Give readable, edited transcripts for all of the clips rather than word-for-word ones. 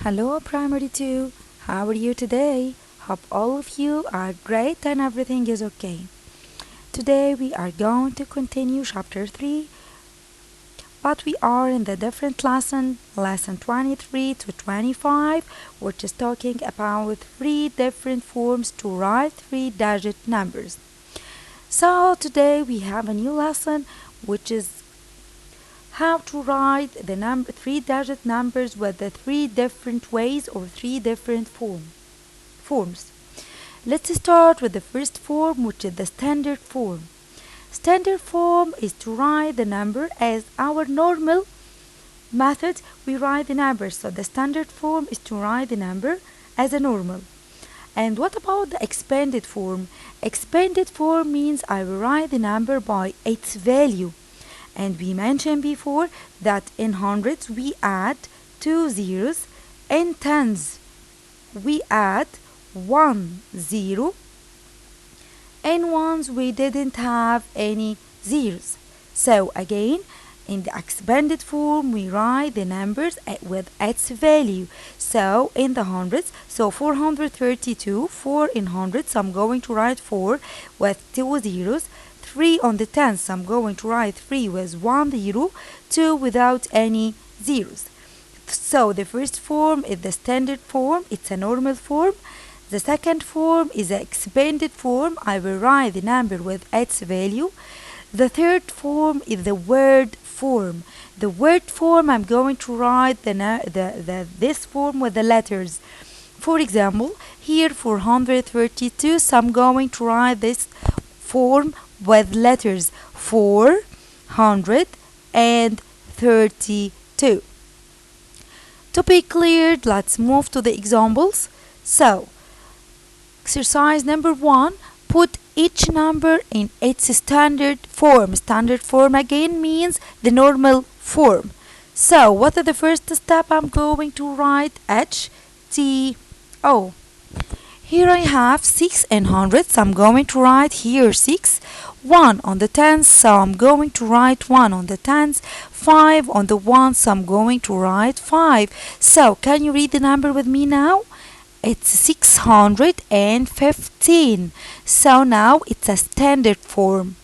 Hello, Primary 2. How are you today? Hope all of you are great and everything is okay. Today we are going to continue chapter 3, but we are in the different lesson 23 to 25, which is talking about three different forms to write three-digit numbers. So today we have a new lesson, which is how to write the three-digit numbers with the three different ways or three different forms. Let's start with the first form, which is the standard form. Standard form is to write the number as our normal method. We write the number, so the standard form is to write the number as a normal. And what about the expanded form? Expanded form means I will write the number by its value. And we mentioned before that in hundreds we add 2 zeros, in tens we add 1 0, in ones we didn't have any zeros. So again, in the expanded form we write the numbers with its value. So in the hundreds, so 432, 4 in hundreds, I'm going to write 4 with 2 zeros. 3 on the tens, I'm going to write 3 with 1 0, 2 without any zeros. So the first form is the standard form, it's a normal form. The second form is the expanded form, I will write the number with its value. The third form is the word form. The word form, I'm going to write this form with the letters. For example, here 432, so I'm going to write this form with letters 432. To be cleared, let's move to the examples. So, exercise number 1, put each number in its standard form. Standard form again means the normal form. So, what is the first step? I'm going to write HTO. Here I have 6 in hundreds, I'm going to write here 6. 1 on the tens, so I'm going to write 1 on the tens. 5 on the ones, so I'm going to write 5. So, can you read the number with me now? It's 615. So now it's a standard form.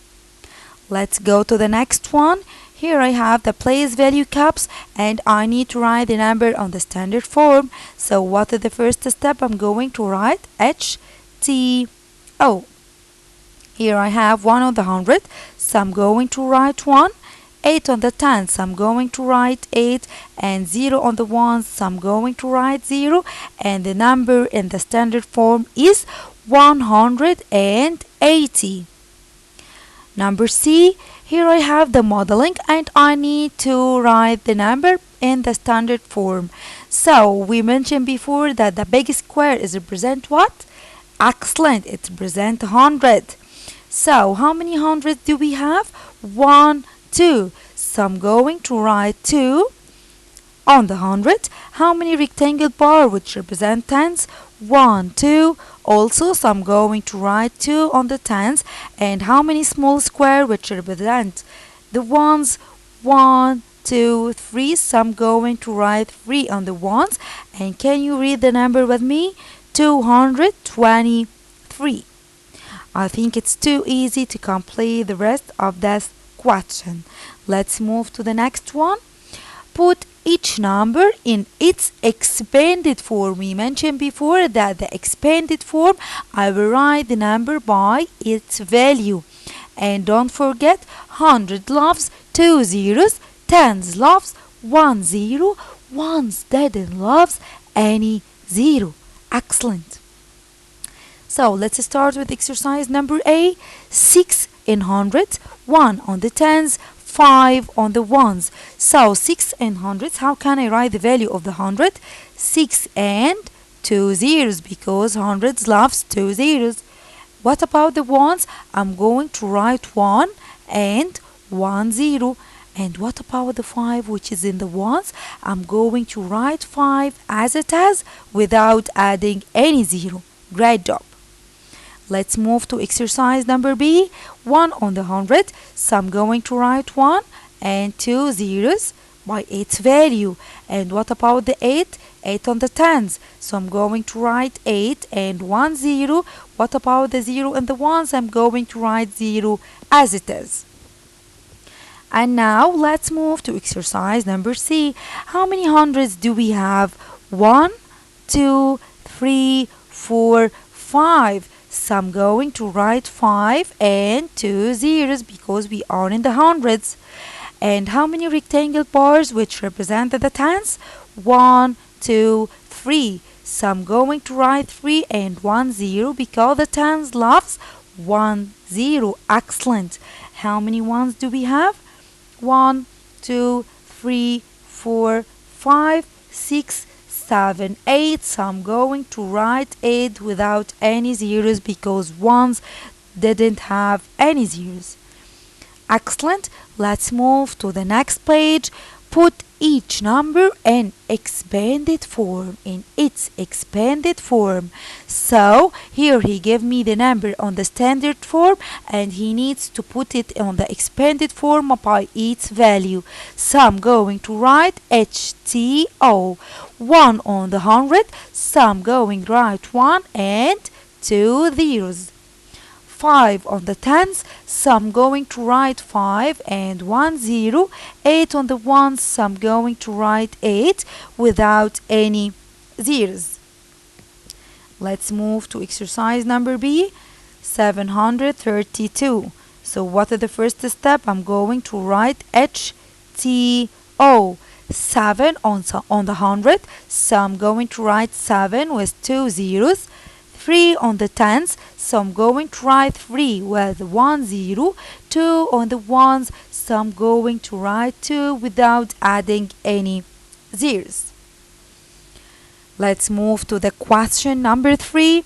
Let's go to the next one. Here I have the place value caps and I need to write the number on the standard form. So what is the first step? I'm going to write HTO. Here I have 1 on the 100, so I'm going to write 1. 8 on the tens, so I'm going to write 8. And 0 on the ones, so I'm going to write 0. And the number in the standard form is 180. Number C, here I have the modeling and I need to write the number in the standard form. So we mentioned before that the big square is represent what? Excellent, it represents 100. So how many hundreds do we have? 1, 2. So I'm going to write 2 on the 100. How many rectangle bar which represent tens? 1, 2. Also, so I'm going to write 2 on the tens. And how many small square which represent the ones? 1, 2, 3. So I'm going to write 3 on the ones. And can you read the number with me? 223. I think it's too easy to complete the rest of this question. Let's move to the next one. Put each number in its expanded form. We mentioned before that the expanded form, I will write the number by its value. And don't forget, 100 loves 2 zeros, tens loves 1 0, ones didn't loves any zero. Excellent. So let's start with exercise number A. 6 in hundreds, 1 on the tens, 5 on the ones. So 6 in hundreds, how can I write the value of the 100? 6 and 2 zeros because hundreds loves 2 zeros. What about the ones? I'm going to write 1 and 1 0. And what about the 5 which is in the ones? I'm going to write 5 as it is without adding any zero. Great job. Let's move to exercise number B. 1 on the 100, so I'm going to write 1 and 2 zeros. by its value. And what about the 8? 8 on the tens. So I'm going to write 8 and 1 0. What about the 0 and the 1s? I'm going to write 0 as it is. And now let's move to exercise number C. How many hundreds do we have? 1, 2, 3, 4, 5. So I'm going to write 5 and 2 zeros because we are in the hundreds. And how many rectangle bars which represent the tens? 1, 2, 3. So I'm going to write 3 and 1 0 because the tens loves 1 0. Excellent. How many ones do we have? 1, 2, 3, 4, 5, 6, 7, 8. So I'm going to write 8 without any zeros because ones didn't have any zeros. Excellent. Let's move to the next page. Put each number in expanded form, in its expanded form. So here he gave me the number on the standard form and he needs to put it on the expanded form by its value. So I'm going to write HTO. 1 on the 100. So I'm going to write 1 and 2 zeros. 5 on the tens, so I'm going to write 5 and 1 0. 8 on the ones, so I'm going to write 8 without any zeros. Let's move to exercise number B, 732. So what is the first step? I'm going to write HTO. 7 on the 100, so I'm going to write 7 with 2 zeros. 3 on the tens, so I'm going to write 3 with 1 0. 2 on the ones, so I'm going to write 2 without adding any zeros. Let's move to the question number 3.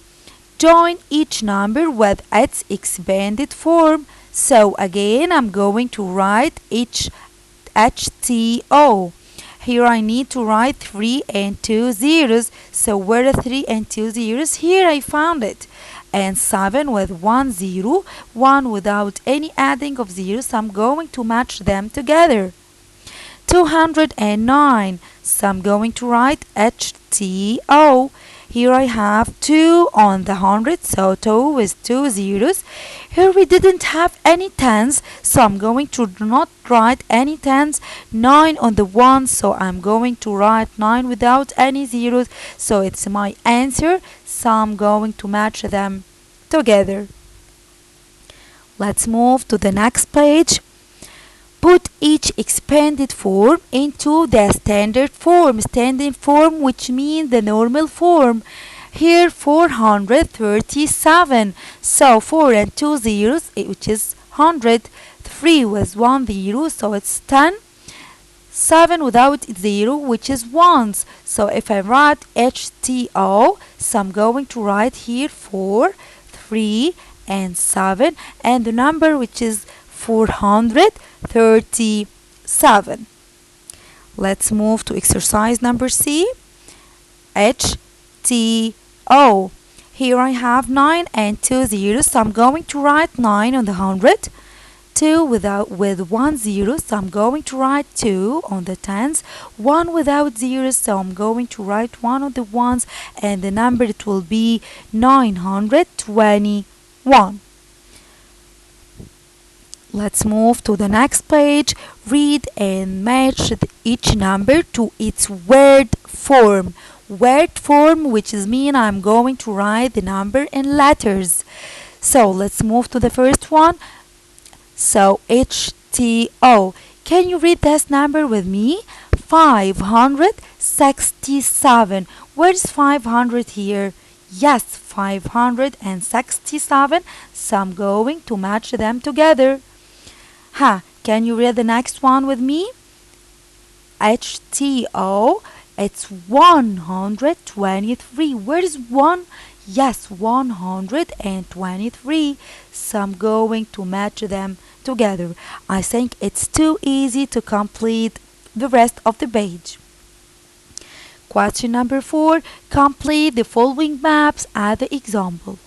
Join each number with its expanded form. So again, I'm going to write each HTO. Here I need to write 3 and 2 zeros. So where are 3 and 2 zeros? Here I found it. And 7 with 1 0, 1 without any adding of zeros. So I'm going to match them together. 209. So I'm going to write HTO. Here I have 2 on the 100, so 2 with 2 zeros. Here we didn't have any tens, so I'm going to not write any tens. 9 on the 1, so I'm going to write 9 without any zeros. So it's my answer, so I'm going to match them together. Let's move to the next page. Put each expanded form into the standard form. Standard form, which means the normal form. Here 437. So 4 and 2 zeros, which is 100. 3 with 1 0, so it's 10. 7 without 0, which is 1s. So if I write HTO, so I'm going to write here 4, 3, and 7, and the number which is 437. Let's move to exercise number C. HTO. Here I have 9 and 2 zeros, so I'm going to write 9 on the 100. 2 with 1 0, so I'm going to write 2 on the tens. 1 without zeros, so I'm going to write 1 on the ones, and the number it will be 921. Let's move to the next page. Read and match each number to its word form. Word form, which is mean I'm going to write the number in letters. So let's move to the first one. So HTO. Can you read this number with me? 567. Where's 500 here? Yes, 567. So I'm going to match them together. Can you read the next one with me? HTO. It's 123. Where is 1? Yes, 123. So I'm going to match them together. I think it's too easy to complete the rest of the page. Question number 4. Complete the following maps as the example.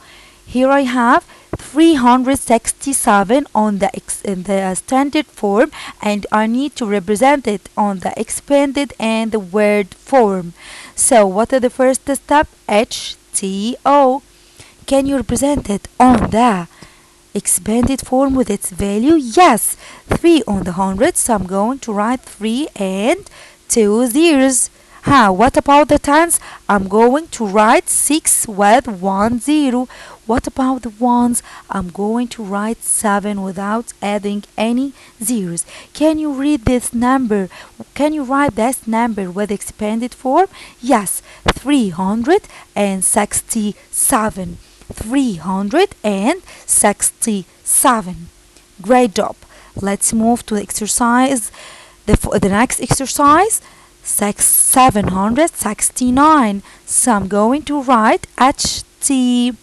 Here I have 367 on the in the standard form, and I need to represent it on the expanded and the word form. So what is the first step? HTO. Can you represent it on the expanded form with its value? Yes, 3 on the hundred, so I'm going to write 3 and 2 zeros. How? What about the tens? I'm going to write 6 with 1 0. What about the ones? I'm going to write 7 without adding any zeros. Can you read this number? Can you write this number with expanded form? Yes, 367. 367. Great job. Let's move to the exercise. The next exercise, 769. So I'm going to write HTO.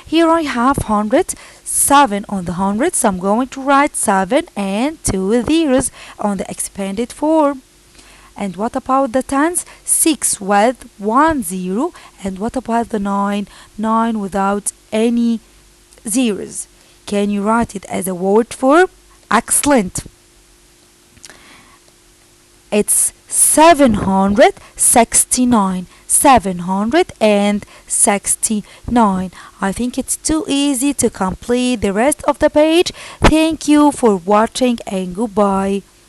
Here I have 100, 7 on the 100, so I'm going to write 7 and 2 zeros on the expanded form. And what about the tens? 6 with 1 0. And what about the 9? 9 without any zeros. Can you write it as a word form? Excellent. It's 769. 769. I think it's too easy to complete the rest of the page. Thank you for watching and goodbye.